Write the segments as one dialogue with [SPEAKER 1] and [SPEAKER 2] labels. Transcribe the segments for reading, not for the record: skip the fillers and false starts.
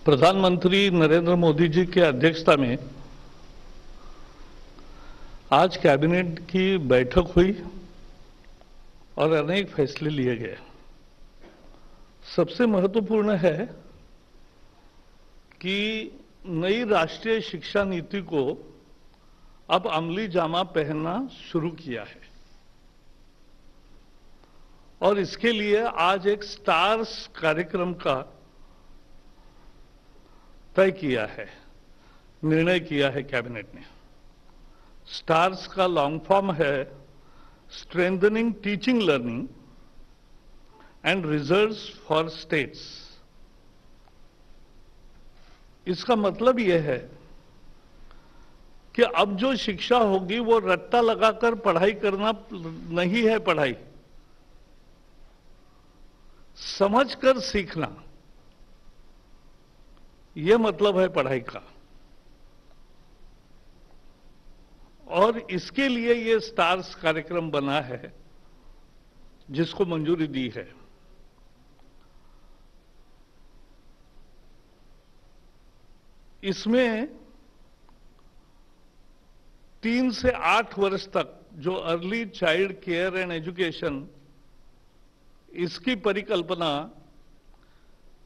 [SPEAKER 1] प्रधानमंत्री नरेंद्र मोदी जी की अध्यक्षता में आज कैबिनेट की बैठक हुई और अनेक फैसले लिए गए। सबसे महत्वपूर्ण है कि नई राष्ट्रीय शिक्षा नीति को अब अमली जामा पहनना शुरू किया है और इसके लिए आज एक स्टार्स कार्यक्रम का तय किया है, निर्णय किया है कैबिनेट ने। स्टार्स का लॉन्ग फॉर्म है strengthening teaching learning and results for states. इसका मतलब यह है कि अब जो शिक्षा होगी वो रट्टा लगाकर पढ़ाई करना नहीं है, पढ़ाई समझकर सीखना, यह मतलब है पढ़ाई का। और इसके लिए ये स्टार्स कार्यक्रम बना है जिसको मंजूरी दी है। इसमें 3 से 8 वर्ष तक जो early child care and education, इसकी परिकल्पना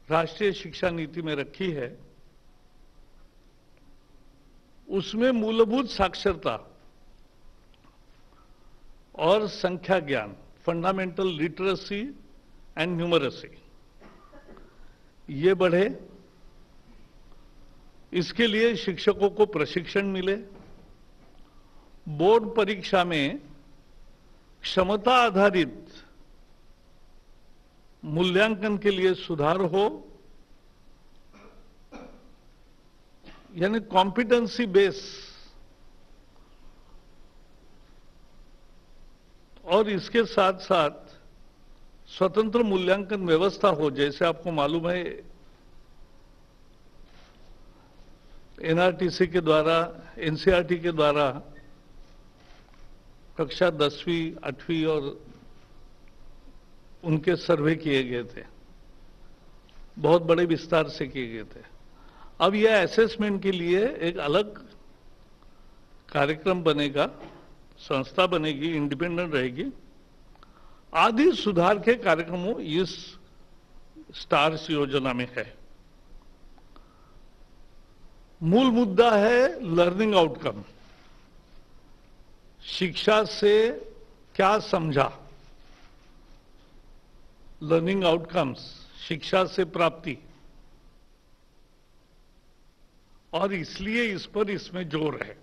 [SPEAKER 1] राष्ट्रीय शिक्षा नीति में रखी है। उसमें मूलभूत साक्षरता और संख्या ज्ञान, फंडामेंटल लिटरेसी एंड न्यूमरेसी, ये बढ़े। इसके लिए शिक्षकों को प्रशिक्षण मिले। बोर्ड परीक्षा में क्षमता आधारित मूल्यांकन के लिए सुधार हो, यानी कॉम्पिटेंसी बेस, और इसके साथ साथ स्वतंत्र मूल्यांकन व्यवस्था हो। जैसे आपको मालूम है एनआरटीसी के द्वारा, एनसीईआरटी के द्वारा कक्षा 10वीं, 8वीं और उनके सर्वे किए गए थे, बहुत बड़े विस्तार से किए गए थे। अब यह असेसमेंट के लिए एक अलग कार्यक्रम बनेगा, संस्था बनेगी, इंडिपेंडेंट रहेगी। आदि सुधार के कार्यक्रमों इस स्टार्स योजना में है। मूल मुद्दा है लर्निंग आउटकम, शिक्षा से क्या समझा, लर्निंग आउटकम्स, शिक्षा से प्राप्ति, और इसलिए इस पर इसमें जोर है।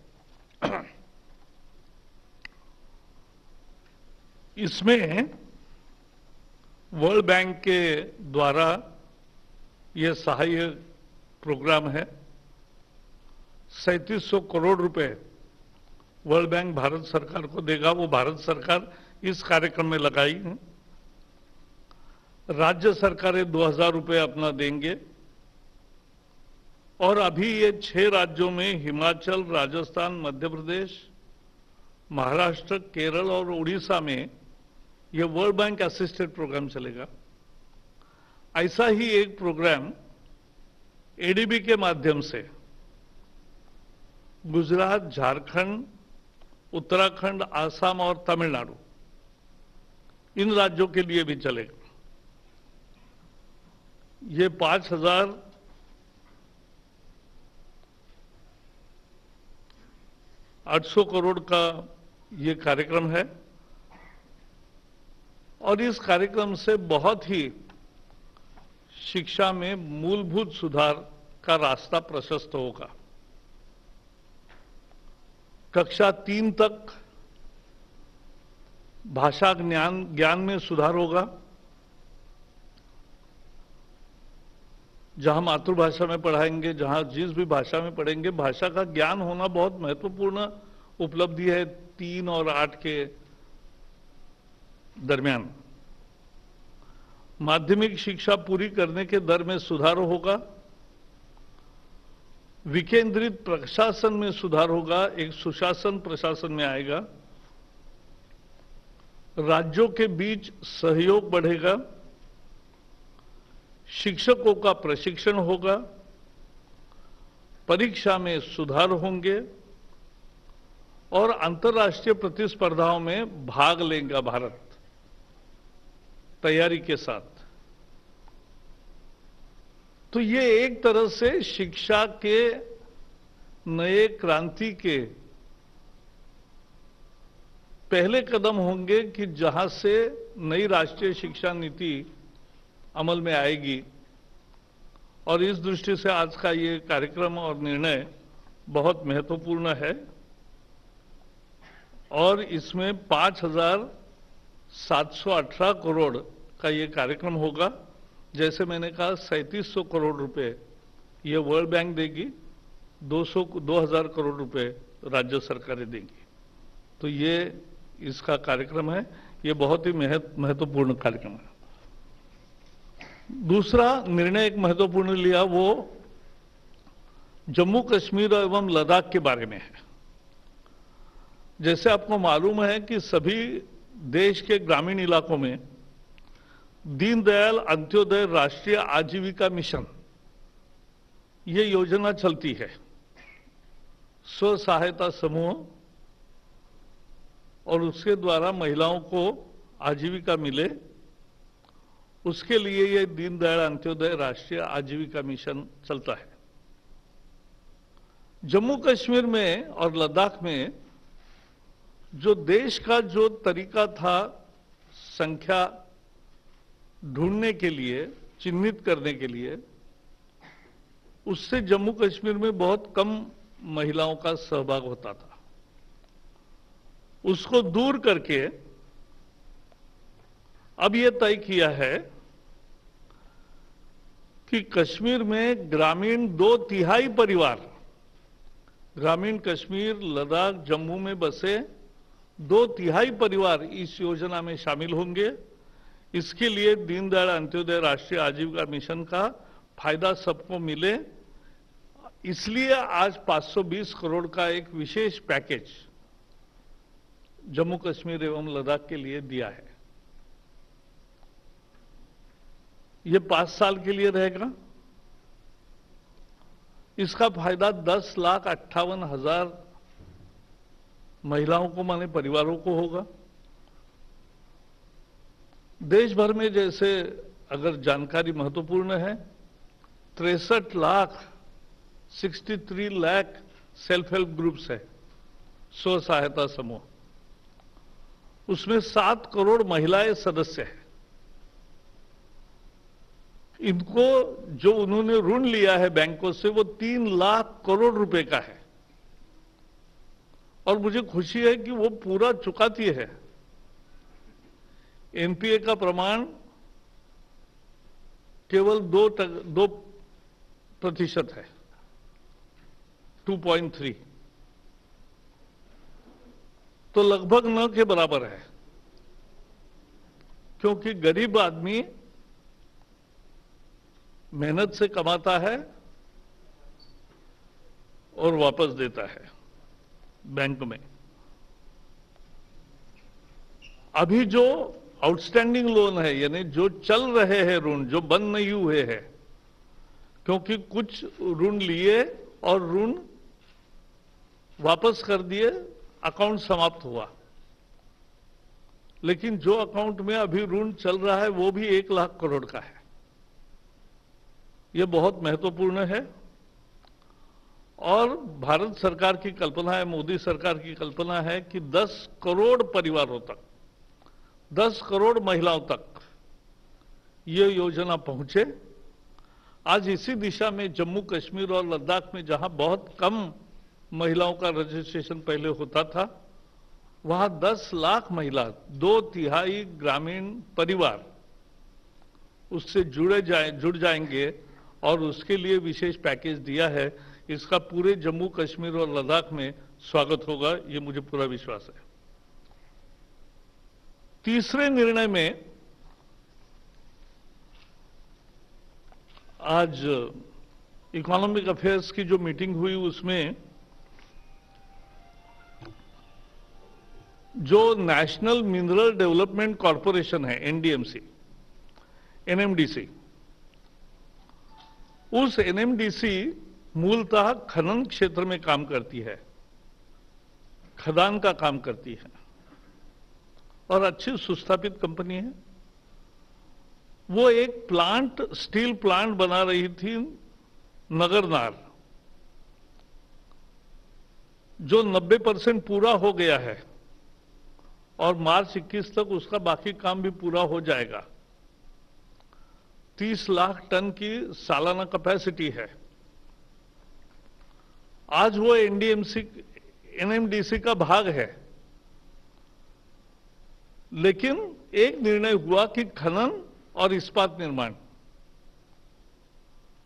[SPEAKER 1] इसमें वर्ल्ड बैंक के द्वारा यह सहायक प्रोग्राम है। 3700 करोड़ रुपए वर्ल्ड बैंक भारत सरकार को देगा। वो भारत सरकार इस कार्यक्रम में लगाई है। राज्य सरकारें 2000 रुपए अपना देंगे और अभी ये 6 राज्यों में हिमाचल, राजस्थान, मध्य प्रदेश, महाराष्ट्र, केरल और उड़ीसा में ये वर्ल्ड बैंक असिस्टेड प्रोग्राम चलेगा। ऐसा ही एक प्रोग्राम एडीबी के माध्यम से गुजरात, झारखंड, उत्तराखंड, आसाम और तमिलनाडु, इन राज्यों के लिए भी चलेगा। ये 5800 करोड़ का ये कार्यक्रम है और इस कार्यक्रम से बहुत ही शिक्षा में मूलभूत सुधार का रास्ता प्रशस्त होगा। कक्षा 3 तक भाषा ज्ञान में सुधार होगा। जहां मातृभाषा में पढ़ाएंगे, जहां जिस भी भाषा में पढ़ेंगे, भाषा का ज्ञान होना बहुत महत्वपूर्ण उपलब्धि है 3 और 8 के दरमियान। माध्यमिक शिक्षा पूरी करने के दर में सुधार होगा। विकेंद्रित प्रशासन में सुधार होगा, एक सुशासन प्रशासन में आएगा। राज्यों के बीच सहयोग बढ़ेगा। शिक्षकों का प्रशिक्षण होगा, परीक्षा में सुधार होंगे और अंतर्राष्ट्रीय प्रतिस्पर्धाओं में भाग लेगा भारत तैयारी के साथ। तो ये एक तरह से शिक्षा के नए क्रांति के पहले कदम होंगे कि जहां से नई राष्ट्रीय शिक्षा नीति अमल में आएगी। और इस दृष्टि से आज का ये कार्यक्रम और निर्णय बहुत महत्वपूर्ण है और इसमें 5,718 करोड़ का ये कार्यक्रम होगा। जैसे मैंने कहा 3700 करोड़ रुपए ये वर्ल्ड बैंक देगी, 2,000 करोड़ रुपए राज्य सरकारें देंगी। तो ये इसका कार्यक्रम है, ये बहुत ही महत्वपूर्ण कार्यक्रम है। दूसरा निर्णय एक महत्वपूर्ण लिया वो जम्मू कश्मीर एवं लद्दाख के बारे में है। जैसे आपको मालूम है कि सभी देश के ग्रामीण इलाकों में दीनदयाल अंत्योदय राष्ट्रीय आजीविका मिशन ये योजना चलती है। स्व सहायता समूह और उसके द्वारा महिलाओं को आजीविका मिले, उसके लिए ये दीनदयाल अंत्योदय राष्ट्रीय आजीविका मिशन चलता है। जम्मू कश्मीर में और लद्दाख में जो देश का जो तरीका था संख्या ढूंढने के लिए, चिन्हित करने के लिए, उससे जम्मू कश्मीर में बहुत कम महिलाओं का सहभाग होता था। उसको दूर करके अब यह तय किया है कि कश्मीर में ग्रामीण 2/3 परिवार, ग्रामीण कश्मीर, लद्दाख, जम्मू में बसे 2/3 परिवार इस योजना में शामिल होंगे। इसके लिए दीनदयाल अंत्योदय राष्ट्रीय आजीविका मिशन का फायदा सबको मिले, इसलिए आज 520 करोड़ का एक विशेष पैकेज जम्मू कश्मीर एवं लद्दाख के लिए दिया है। ये 5 साल के लिए रहेगा। इसका फायदा 10,58,000 महिलाओं को, माने परिवारों को होगा। देश भर में जैसे अगर जानकारी महत्वपूर्ण है, 63 लाख सेल्फ हेल्प ग्रुप्स है, स्व सहायता समूह, उसमें 7 करोड़ महिलाएं सदस्य हैं। इनको जो उन्होंने ऋण लिया है बैंकों से वो 3 लाख करोड़ रुपए का है और मुझे खुशी है कि वो पूरा चुकाती है। एनपीए का प्रमाण केवल 2% है, 2.3, तो लगभग न के बराबर है, क्योंकि गरीब आदमी मेहनत से कमाता है और वापस देता है बैंक में। अभी जो आउटस्टैंडिंग लोन है, यानी जो चल रहे हैं ऋण, जो बंद नहीं हुए हैं, क्योंकि कुछ ऋण लिए और ऋण वापस कर दिए, अकाउंट समाप्त हुआ, लेकिन जो अकाउंट में अभी ऋण चल रहा है वो भी 1 लाख करोड़ का है। यह बहुत महत्वपूर्ण है और भारत सरकार की कल्पना है, मोदी सरकार की कल्पना है कि 10 करोड़ परिवारों तक, 10 करोड़ महिलाओं तक ये योजना पहुंचे। आज इसी दिशा में जम्मू कश्मीर और लद्दाख में, जहां बहुत कम महिलाओं का रजिस्ट्रेशन पहले होता था, वहां 10 लाख महिला, 2/3 ग्रामीण परिवार उससे जुड़ जाएंगे और उसके लिए विशेष पैकेज दिया है। इसका पूरे जम्मू कश्मीर और लद्दाख में स्वागत होगा, ये मुझे पूरा विश्वास है। तीसरे निर्णय में आज इकोनॉमिक अफेयर्स की जो मीटिंग हुई उसमें जो नेशनल मिनरल डेवलपमेंट कॉरपोरेशन है, एनडीएमसी, एनएमडीसी, उस एनएमडीसी मूलतः खनन क्षेत्र में काम करती है, खदान का काम करती है और अच्छी सुस्थापित कंपनी है। वो एक प्लांट, स्टील प्लांट बना रही थी नगरनार, जो 90% पूरा हो गया है और मार्च 21 तक उसका बाकी काम भी पूरा हो जाएगा। 30 लाख टन की सालाना कैपेसिटी है। आज वो एनएमडीसी का भाग है, लेकिन एक निर्णय हुआ कि खनन और इस्पात निर्माण,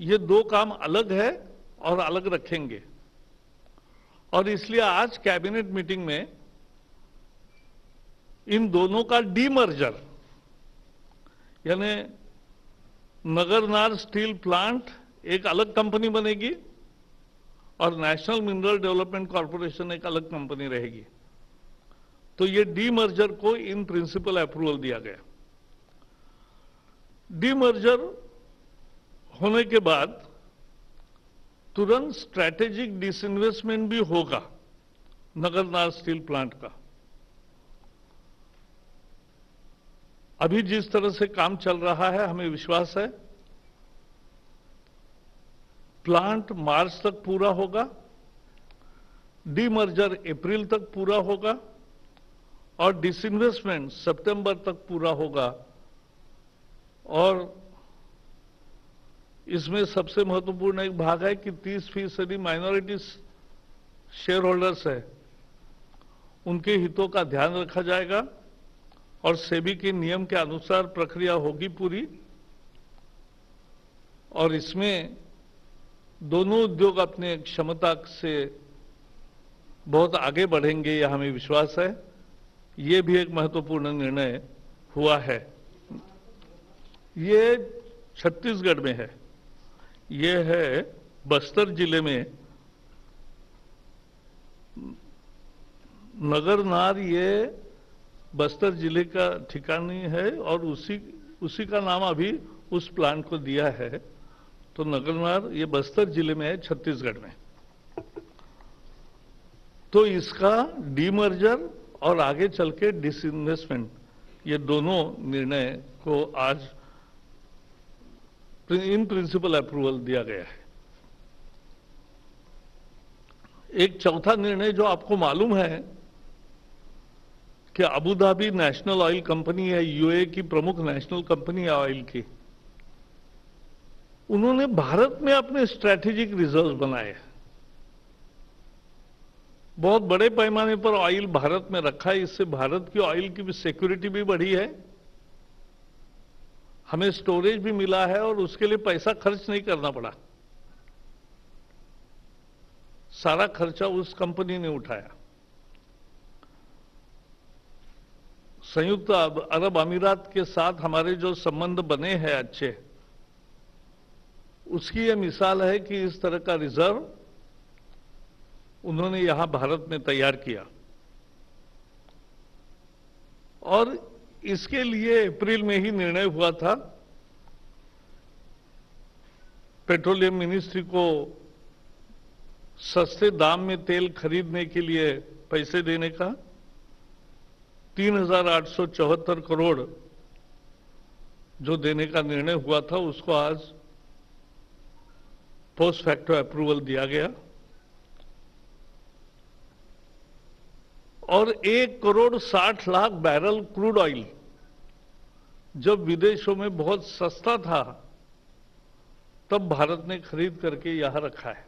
[SPEAKER 1] ये दो काम अलग है और अलग रखेंगे। और इसलिए आज कैबिनेट मीटिंग में इन दोनों का डीमर्जर, यानी नगरनार स्टील प्लांट एक अलग कंपनी बनेगी और नेशनल मिनरल डेवलपमेंट कॉर्पोरेशन एक अलग कंपनी रहेगी। तो ये डीमर्जर को इन प्रिंसिपल अप्रूवल दिया गया। डीमर्जर होने के बाद तुरंत स्ट्रैटेजिक डिसइन्वेस्टमेंट भी होगा नगरनार स्टील प्लांट का। अभी जिस तरह से काम चल रहा है, हमें विश्वास है प्लांट मार्च तक पूरा होगा, डीमर्जर अप्रैल तक पूरा होगा और डिसइन्वेस्टमेंट सितंबर तक पूरा होगा। और इसमें सबसे महत्वपूर्ण एक भाग है कि 30% माइनॉरिटी शेयर होल्डर्स है, उनके हितों का ध्यान रखा जाएगा और सेबी के नियम के अनुसार प्रक्रिया होगी पूरी। और इसमें दोनों उद्योग अपने क्षमता से बहुत आगे बढ़ेंगे, यह हमें विश्वास है। ये भी एक महत्वपूर्ण निर्णय हुआ है। ये छत्तीसगढ़ में है, ये है बस्तर जिले में नगरनार। ये बस्तर जिले का ठिकाना है और उसी का नाम अभी उस प्लांट को दिया है। तो नगरनार ये बस्तर जिले में है, छत्तीसगढ़ में। तो इसका डीमर्जर और आगे चल के डिसइन्वेस्टमेंट, ये दोनों निर्णय को आज इन प्रिंसिपल अप्रूवल दिया गया है। एक चौथा निर्णय जो आपको मालूम है कि Abu Dhabi national oil company है, यूए की प्रमुख नेशनल कंपनी है ऑयल की, उन्होंने भारत में अपने स्ट्रैटेजिक रिजर्व बनाए। बहुत बड़े पैमाने पर ऑयल भारत में रखा है। इससे भारत की ऑयल की भी सिक्योरिटी भी बढ़ी है, हमें स्टोरेज भी मिला है और उसके लिए पैसा खर्च नहीं करना पड़ा। सारा खर्चा उस कंपनी ने उठाया। संयुक्त अरब अमीरात के साथ हमारे जो संबंध बने हैं अच्छे, उसकी यह मिसाल है कि इस तरह का रिजर्व उन्होंने यहां भारत में तैयार किया। और इसके लिए अप्रैल में ही निर्णय हुआ था पेट्रोलियम मिनिस्ट्री को सस्ते दाम में तेल खरीदने के लिए पैसे देने का। 3,874 करोड़ जो देने का निर्णय हुआ था, उसको आज पोस्ट फैक्टो अप्रूवल दिया गया। और 1,60,00,000 बैरल क्रूड ऑयल जब विदेशों में बहुत सस्ता था, तब भारत ने खरीद करके यहां रखा है।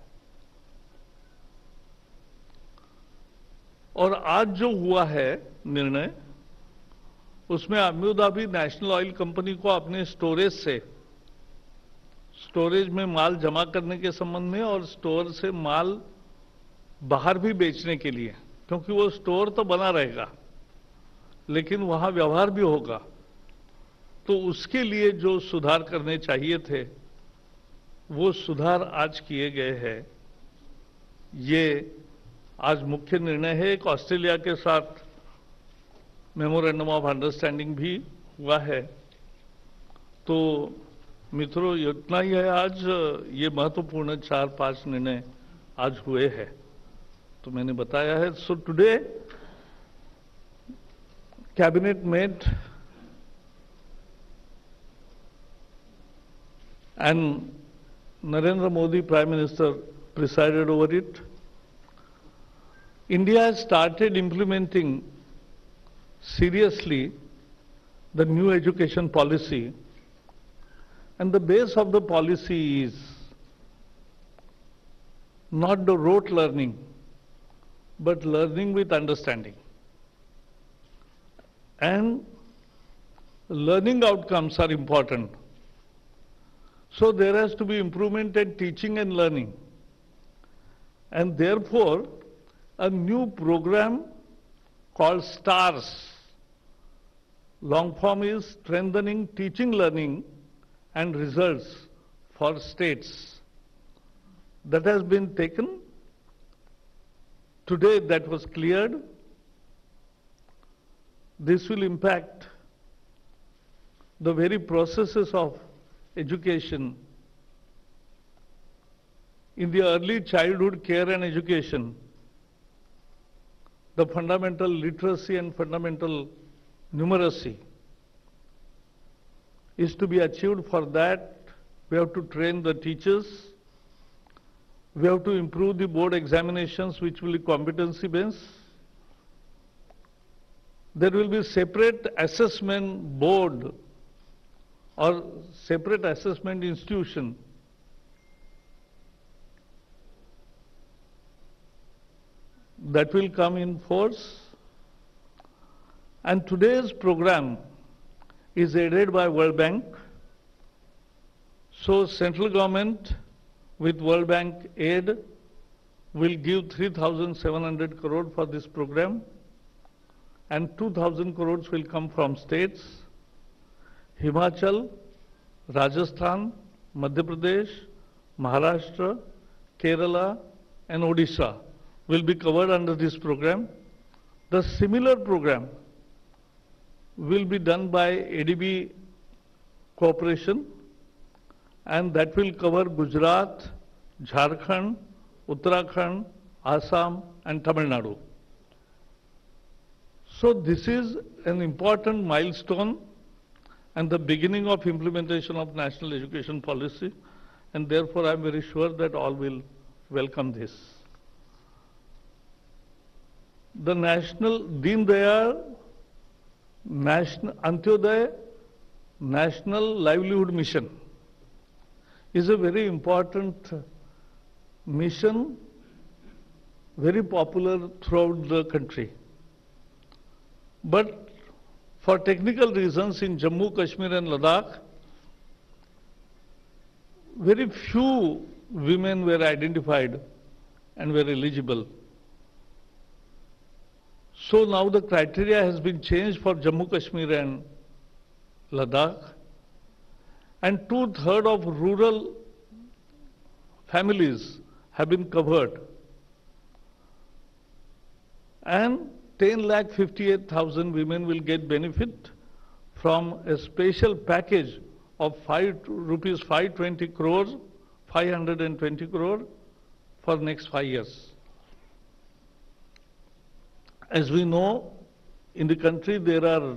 [SPEAKER 1] और आज जो हुआ है निर्णय, उसमें Abu Dhabi national oil company को अपने स्टोरेज में माल जमा करने के संबंध में और स्टोर से माल बाहर भी बेचने के लिए, क्योंकि वो स्टोर तो बना रहेगा लेकिन वहां व्यवहार भी होगा, तो उसके लिए जो सुधार करने चाहिए थे वो सुधार आज किए गए हैं। ये आज मुख्य निर्णय है। एक ऑस्ट्रेलिया के साथ मेमोरेंडम ऑफ अंडरस्टैंडिंग भी हुआ है। तो मित्रों, इतना ही है। आज ये महत्वपूर्ण 4-5 निर्णय आज हुए हैं, तो मैंने बताया है. So today cabinet met and Narendra Modi, Prime Minister, presided over it. India has started implementing seriously the new education policy, and the base of the policy is not the rote learning, but learning with understanding. And learning outcomes are important. So there has to be improvement in teaching and learning. And therefore, a new program called STARS, long form is Strengthening Teaching, Learning and Results for States, that has been taken. Today that was cleared. This will impact the very processes of education in the early childhood care and education. The fundamental literacy and fundamental numeracy is to be achieved. For that, we have to train the teachers. We have to improve the board examinations, which will be competency based. There will be separate assessment board or separate assessment institution that will come in force. And today's program is aided by World Bank. So central government with World Bank aid will give 3,700 crore for this program, and 2,000 crores will come from states. Himachal, Rajasthan, Madhya Pradesh, Maharashtra, Kerala and Odisha will be covered under this program. The similar program will be done by ADB Corporation, and that will cover Gujarat, Jharkhand, Uttarakhand, Assam and Tamil Nadu. So this is an important milestone and the beginning of implementation of national education policy, and therefore I am very sure that all will welcome this. The National Deen Dayal Antyodaya National Livelihood Mission is a very important mission, very popular throughout the country. But for technical reasons in Jammu, Kashmir and Ladakh, very few women were identified and were eligible. So now the criteria has been changed for Jammu, Kashmir and Ladakh, and 2/3 of rural families have been covered, and 10,58,000 women will get benefit from a special package of rupees 520 crores, 520 crore for next 5 years. As we know, in the country there are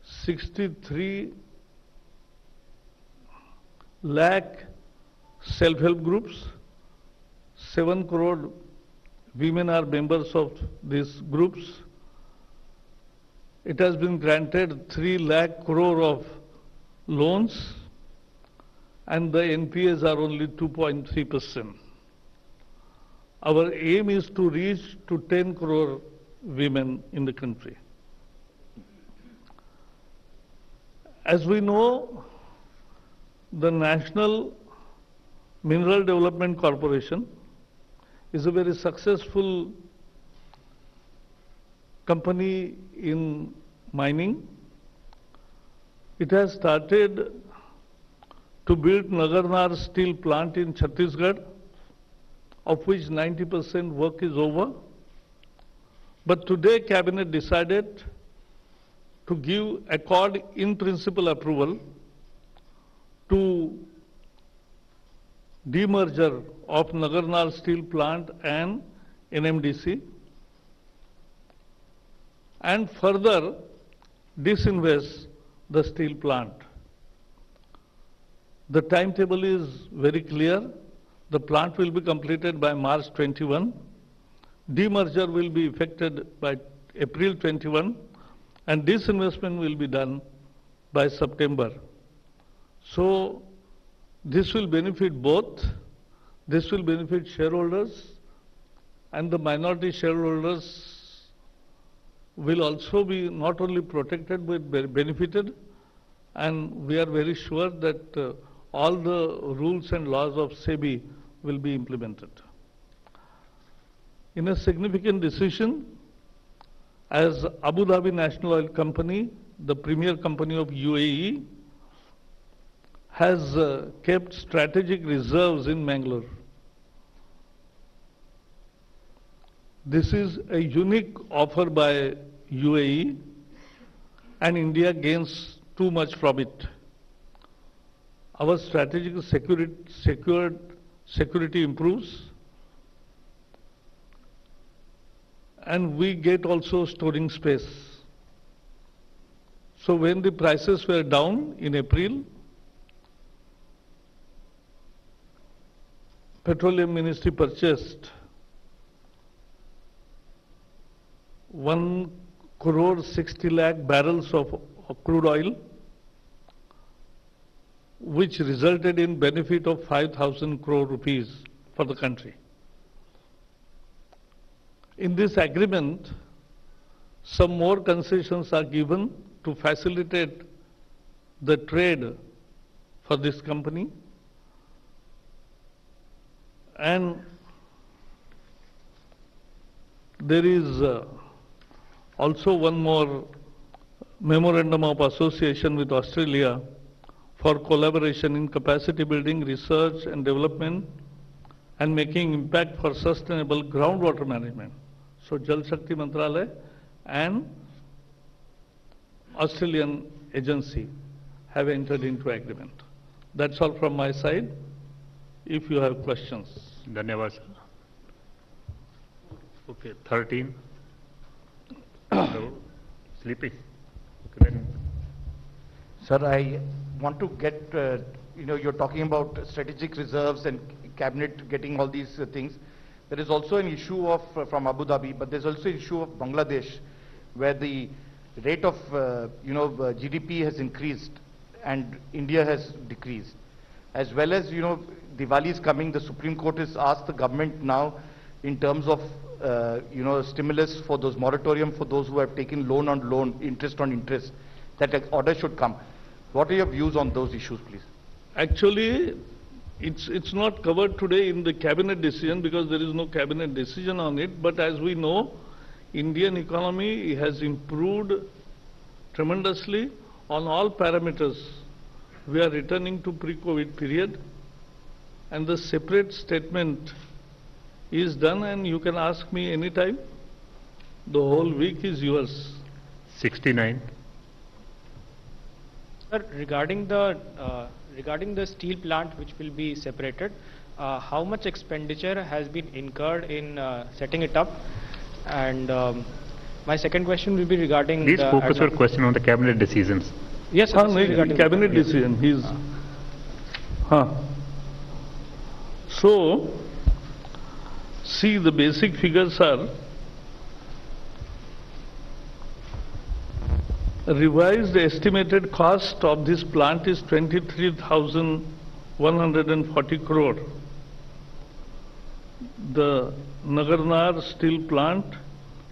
[SPEAKER 1] 63 lakh self-help groups. 7 crore women are members of these groups. It has been granted 3 lakh crore of loans, and the NPAs are only 2.3%. Our aim is to reach to 10 crore women in the country. As we know, the National Mineral Development Corporation is a very successful company in mining. It has started to build Nagarnar steel plant in Chhattisgarh, of which 90% work is over. But today Cabinet decided to accord in principle approval to demerger of Nagarnar Steel Plant and NMDC, and further disinvest the steel plant. The timetable is very clear. The plant will be completed by March 21. Demerger will be effected by April 21, and disinvestment will be done by September. So this will benefit both. This will benefit shareholders, and the minority shareholders will also be not only protected but benefited, and we are very sure that all the rules and laws of SEBI will be implemented. In a significant decision, as Abu Dhabi National Oil Company, the premier company of UAE, has kept strategic reserves in Mangalore. This is a unique offer by UAE, and India gains too much from it. Our strategic security improves, and we get also storing space. So when the prices were down in April, Petroleum Ministry purchased 1 crore 60 lakh barrels of crude oil, which resulted in benefit of 5,000 crore rupees for the country. In this agreement, some more concessions are given to facilitate the trade for this company, and there is also one more memorandum of association with Australia for collaboration in capacity building, research and development, and making impact for sustainable groundwater management. So Jal Shakti Mantralaya and Australian agency have entered into agreement. That's all from my side. If you have questions.
[SPEAKER 2] Dhanyavad, sir. Okay, 13. Sleepy. Okay, then.
[SPEAKER 3] Sir, I want to get, you're talking about strategic reserves and cabinet getting all these things. There is also an issue of, from Abu Dhabi, but there's also an issue of Bangladesh, where the rate of, GDP has increased and India has decreased. As well as, Diwali is coming, the Supreme Court has asked the government now in terms of, stimulus for those moratorium for those who have taken loan on loan, interest on interest, that an order should come. What are your views on those issues, please?
[SPEAKER 1] Actually, it's not covered today in the cabinet decision because there is no cabinet decision on it. But as we know, Indian economy has improved tremendously on all parameters. We are returning to pre-COVID period, and the separate statement is done, and you can ask me anytime. The whole week is yours.
[SPEAKER 2] 69.
[SPEAKER 4] Sir, regarding the steel plant which will be separated, how much expenditure has been incurred in setting it up? And my second question will be regarding.
[SPEAKER 2] Please focus your question on the cabinet decisions.
[SPEAKER 4] Yes, sir.
[SPEAKER 1] Cabinet decision. He's. So, see, the basic figures are revised estimated cost of this plant is 23,140 crore. The Nagarnar steel plant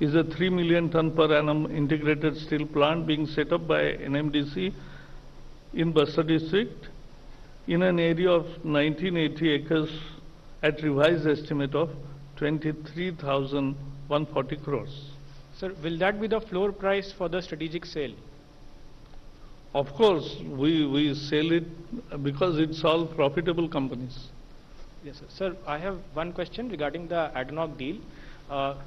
[SPEAKER 1] is a 3 million ton per annum integrated steel plant being set up by NMDC in Bastar district in an area of 1980 acres at revised estimate of 23,140 crores.
[SPEAKER 4] Sir, will that be the floor price for the strategic sale?
[SPEAKER 1] Of course, we sell it because it's all profitable companies.
[SPEAKER 4] Yes, sir. Sir, I have one question regarding the ADNOC deal.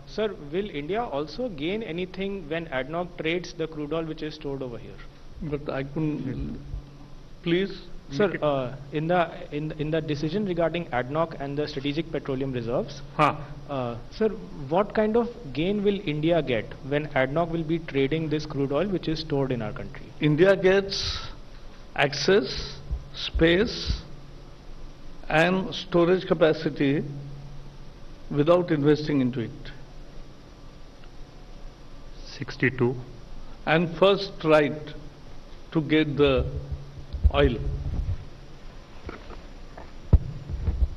[SPEAKER 4] Sir, will India also gain anything when ADNOC trades the crude oil which is stored over here?
[SPEAKER 1] But I couldn't. Please.
[SPEAKER 4] Sir, in the decision regarding ADNOC and the strategic petroleum reserves,
[SPEAKER 1] हाँ,
[SPEAKER 4] sir, what kind of gain will India get when ADNOC will be trading this crude oil which is stored in our country?
[SPEAKER 1] India gets access, space and storage capacity without investing into it.
[SPEAKER 2] 62.
[SPEAKER 1] And first right to get the oil.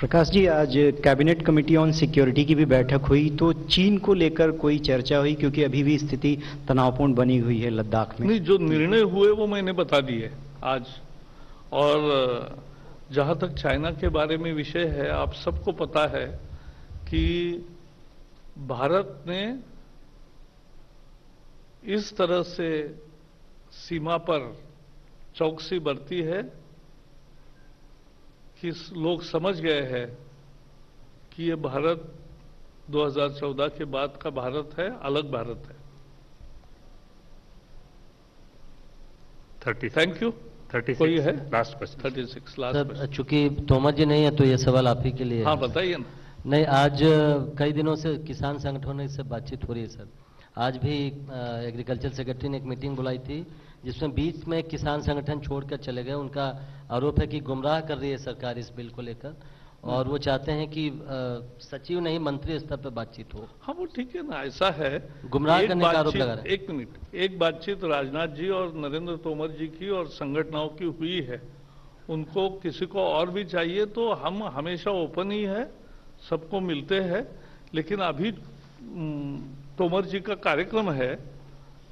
[SPEAKER 5] Prakash ji, आज cabinet committee on security की भी बैठक हुई, तो चीन को लेकर कोई चर्चा हुई, क्योंकि अभी भी स्थिति तनावपूर्ण बनी हुई है लद्दाख में?
[SPEAKER 1] नहीं, जो निर्णय हुए वो मैंने बता दिए आज। और जहां तक चाइना के बारे में विषय है, आप सबको पता है कि भारत ने इस तरह से सीमा पर चौकसी बरती है कि लोग समझ गए हैं कि ये भारत 2014 के बाद का भारत है, अलग भारत है।
[SPEAKER 2] 36.
[SPEAKER 1] Thank you.
[SPEAKER 2] 36.
[SPEAKER 1] कोई है?
[SPEAKER 2] Last question.
[SPEAKER 1] 36 last
[SPEAKER 6] sir,
[SPEAKER 1] question.
[SPEAKER 6] चूंकि तोमर जी नहीं है तो ये सवाल आप ही के लिए
[SPEAKER 1] हाँ,
[SPEAKER 6] है।
[SPEAKER 1] बताइए ना।
[SPEAKER 6] नहीं, आज कई दिनों से किसान संगठनों से बातचीत हो रही है सर। आज भी एग्रीकल्चर सेक्रेटरी ने एक मीटिंग बुलाई थी जिसमें बीच में किसान संगठन छोड़कर चले गए। उनका आरोप है कि गुमराह कर रही है सरकार इस बिल को लेकर, और वो चाहते हैं कि सचिव नहीं मंत्री स्तर पर बातचीत हो।
[SPEAKER 1] हाँ, वो ठीक है ना, ऐसा है।
[SPEAKER 6] गुमराह
[SPEAKER 1] एक
[SPEAKER 6] करने का आरोप
[SPEAKER 1] बातचीत-
[SPEAKER 6] लगा रहे हैं।
[SPEAKER 1] एक मिनट, एक बातचीत राजनाथ जी और नरेंद्र तोमर जी की और संगठनों की हुई है। उनको किसी को और भी चाहिए तो हम हमेशा ओपन ही है, सबको मिलते हैं। लेकिन अभी तोमर जी का कार्यक्रम है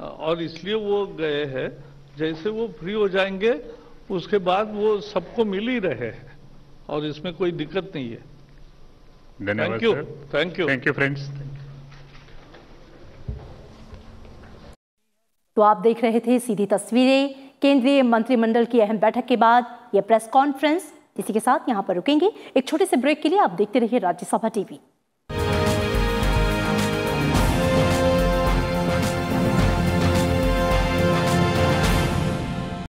[SPEAKER 1] और इसलिए वो गए हैं। जैसे वो फ्री हो जाएंगे उसके बाद वो सबको मिल ही रहे हैं और इसमें कोई दिक्कत नहीं है।
[SPEAKER 2] धन्यवाद
[SPEAKER 1] thank you,
[SPEAKER 2] sir.
[SPEAKER 1] Thank you.
[SPEAKER 2] Thank you, friends.
[SPEAKER 7] तो आप देख रहे थे सीधी तस्वीरें केंद्रीय मंत्रिमंडल की अहम बैठक के बाद यह प्रेस कॉन्फ्रेंस। इसी के साथ यहां पर रुकेंगे एक छोटे से ब्रेक के लिए। आप देखते रहिए राज्यसभा टीवी।